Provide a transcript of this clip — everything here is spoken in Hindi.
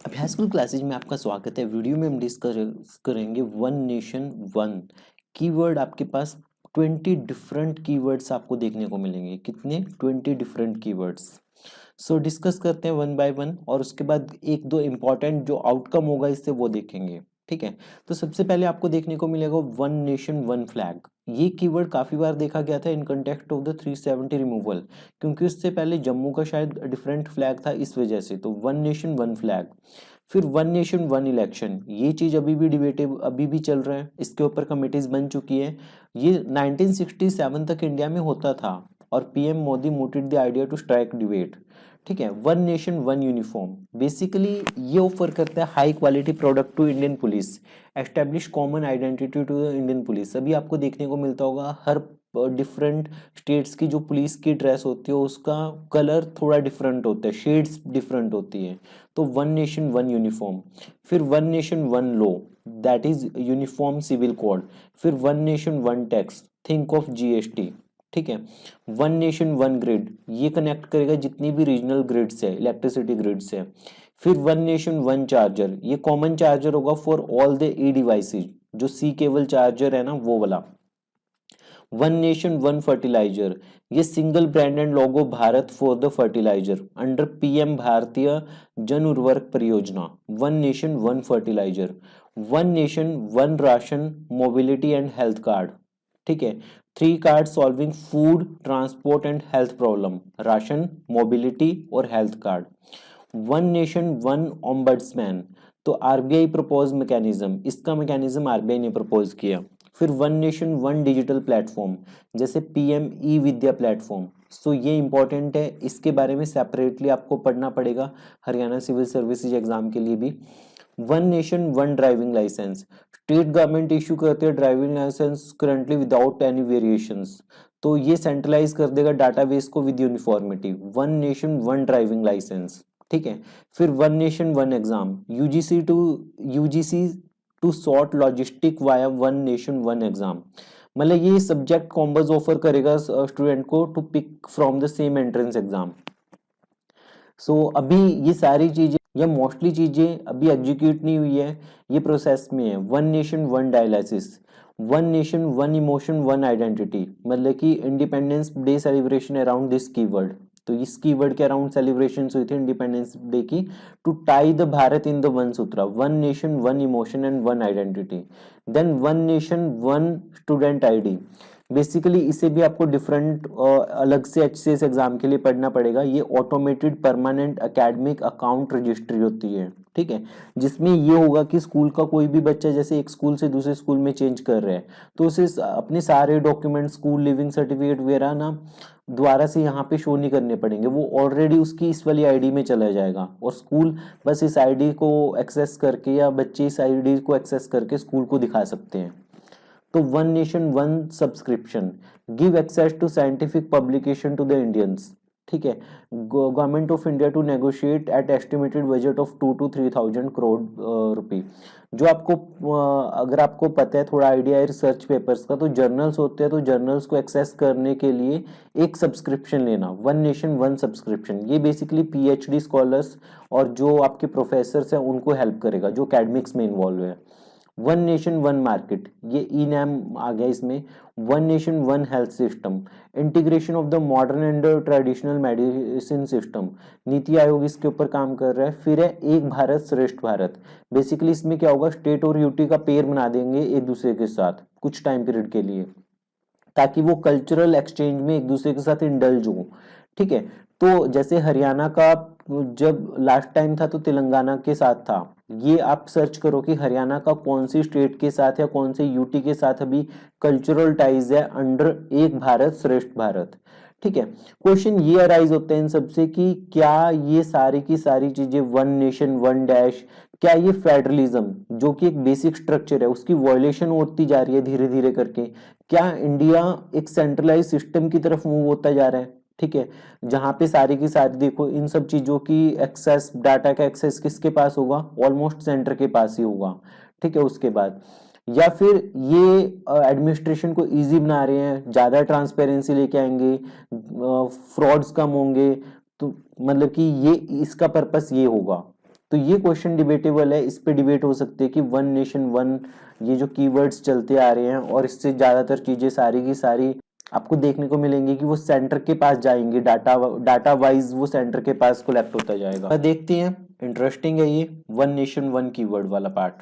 अभ्यास स्कूल क्लासेज में आपका स्वागत है। वीडियो में हम डिस्कस करेंगे वन नेशन वन कीवर्ड। आपके पास 20 डिफरेंट कीवर्ड्स आपको देखने को मिलेंगे। कितने? 20 डिफरेंट कीवर्ड्स। सो डिस्कस करते हैं वन बाय वन और उसके बाद एक दो इम्पॉर्टेंट जो आउटकम होगा इससे वो देखेंगे। ठीक है, तो सबसे पहले आपको देखने को मिलेगा वन नेशन वन फ्लैग। ये कीवर्ड काफी बार देखा गया था in context of the 370 removal, क्योंकि उससे पहले जम्मू का शायद डिफरेंट फ्लैग था, इस वजह से। तो वन नेशन वन फ्लैग, फिर वन नेशन वन इलेक्शन, ये चीज अभी भी डिबेटेबल, अभी भी चल रहा है, इसके ऊपर कमिटीज बन चुकी है। ये 1967 तक इंडिया में होता था और PM Modi mooted the idea to strike debate. ठीक है, one nation one uniform basically ये ऑफर करता है high quality product to Indian police, establish common identity to the Indian police. अभी आपको देखने को मिलता होगा हर डिफरेंट स्टेट्स की जो पुलिस की ड्रेस होती है उसका कलर थोड़ा डिफरेंट होता है, शेड्स डिफरेंट होती है। तो वन नेशन वन यूनिफॉर्म, फिर one nation one law, that is uniform civil code, फिर one nation one tax, think of GST. ठीक है, वन नेशन वन ग्रिड, ये कनेक्ट करेगा जितनी भी रीजनल ग्रिड्स है, इलेक्ट्रिसिटी ग्रिड्स है। फिर वन नेशन वन चार्जर, ये कॉमन चार्जर होगा for all the E devices, जो सी केबल चार्जर है ना वो वाला। वन नेशन वन फर्टिलाइजर, ये single brand and logo Bharat for the fertiliser under PM Bhartiya Jan Urvarak Pariyojana. One nation one fertiliser, one nation one ration mobility and health card. ठीक है, three card solving food transport and health problem, ration mobility और health card. One nation one ombudsman, तो आरबीआई प्रपोज मैकेनिज्म, इसका मैकेनिज्म आरबीआई ने प्रपोज किया। फिर one nation one digital platform, जैसे PM e Vidya platform. So ये इंपॉर्टेंट है, इसके बारे में सेपरेटली आपको पढ़ना पड़ेगा हरियाणा सिविल सर्विसेज एग्जाम के लिए भी। One nation one driving licence, state government issue करते हैं driving licence currently without any variations, तो ये सेंट्रलाइज कर देगा डाटाबेस को with uniformity. One nation one driving licence. ठीक है, फिर one nation one exam, UGC to sort logistic via one nation one exam. मतलब ये सब्जेक्ट कॉम्बोज ऑफर करेगा स्टूडेंट को to pick from the same entrance exam. So अभी ये सारी चीजें या मोस्टली चीजें अभी एग्जीक्यूट नहीं हुई है, ये प्रोसेस में है। One nation one dialysis, one nation one emotion one identity, मतलब कि independence day celebration around this keyword. तो इस कीवर्ड के अराउंड सेलिब्रेशन हुई थी इंडिपेंडेंस डे की, to tie the Bharat in the one sutra, one nation one emotion and one identity. Then one nation one student ID, basically इसे भी आपको डिफरेंट अलग से एचसीएस एग्जाम के लिए पढ़ना पड़ेगा। ये automated permanent academic account registry होती है। ठीक है, जिसमें ये होगा कि स्कूल का कोई भी बच्चा जैसे एक स्कूल से दूसरे स्कूल में चेंज कर रहे हैं तो उसे अपने सारे डॉक्यूमेंट, स्कूल लिविंग सर्टिफिकेट वगैरह ना दोबारा से यहाँ पे शो नहीं करने पड़ेंगे, वो ऑलरेडी उसकी इस वाली आईडी में चला जाएगा और स्कूल बस इस आईडी को एक्सेस करके या बच्चे इस आईडी को एक्सेस करके स्कूल को दिखा सकते हैं। तो one nation one subscription, give access to scientific publication to the Indians. ठीक है, government of India to negotiate at estimated budget of 2 to 3,000 crore rupee. जो आपको अगर आपको पता है, थोड़ा आइडिया है रिसर्च पेपर्स का, तो जर्नल्स होते हैं, तो जर्नल्स को एक्सेस करने के लिए एक सब्सक्रिप्शन लेना, वन नेशन वन सब्सक्रिप्शन। ये बेसिकली पीएचडी स्कॉलर्स और जो आपके प्रोफेसर्स हैं उनको हेल्प करेगा जो एकेडमिक्स में इन्वॉल्व है। वन नेशन वन मार्केट, ये ई नैम आ गया इसमें। One nation one health system, integration of the modern and traditional medicine system, NITI Aayog इसके ऊपर काम कर रहा है। फिर है एक भारत श्रेष्ठ भारत, बेसिकली इसमें क्या होगा, स्टेट और यूटी का पेयर बना देंगे एक दूसरे के साथ कुछ टाइम पीरियड के लिए, ताकि वो कल्चरल एक्सचेंज में एक दूसरे के साथ इंडल्ज हो। ठीक है, तो जैसे हरियाणा का जब लास्ट टाइम था तो तेलंगाना के साथ था, ये आप सर्च करो कि हरियाणा का कौन सी स्टेट के साथ या कौन से यूटी के साथ अभी कल्चरल टाइज है अंडर एक भारत श्रेष्ठ भारत। ठीक है, क्वेश्चन ये अराइज होते हैं इन सबसे कि क्या ये सारी की सारी चीजें वन नेशन वन डैश, क्या ये फेडरलिज्म जो कि एक बेसिक स्ट्रक्चर है उसकी वॉयलेशन होती जा रही है धीरे धीरे करके? क्या इंडिया एक सेंट्रलाइज सिस्टम की तरफ मूव होता जा रहा है? ठीक है, जहां पे सारी की सारी देखो इन सब चीजों की एक्सेस, डाटा का एक्सेस किसके पास होगा? ऑलमोस्ट सेंटर के पास ही होगा। ठीक है, उसके बाद या फिर ये एडमिनिस्ट्रेशन को इजी बना रहे हैं, ज्यादा ट्रांसपेरेंसी लेके आएंगे, फ्रॉड्स कम होंगे, तो मतलब कि ये इसका पर्पस ये होगा। तो ये क्वेश्चन डिबेटेबल है, इस पे डिबेट हो सकती है कि वन नेशन वन ये जो कीवर्ड्स चलते आ रहे हैं और इससे ज्यादातर चीजें सारी की सारी आपको देखने को मिलेंगी कि वो सेंटर के पास जाएंगे, डाटा वाइज वो सेंटर के पास कोलैप्ट होता जाएगा। देखते हैं, इंटरेस्टिंग है ये वन नेशन वन कीवर्ड वाला पार्ट।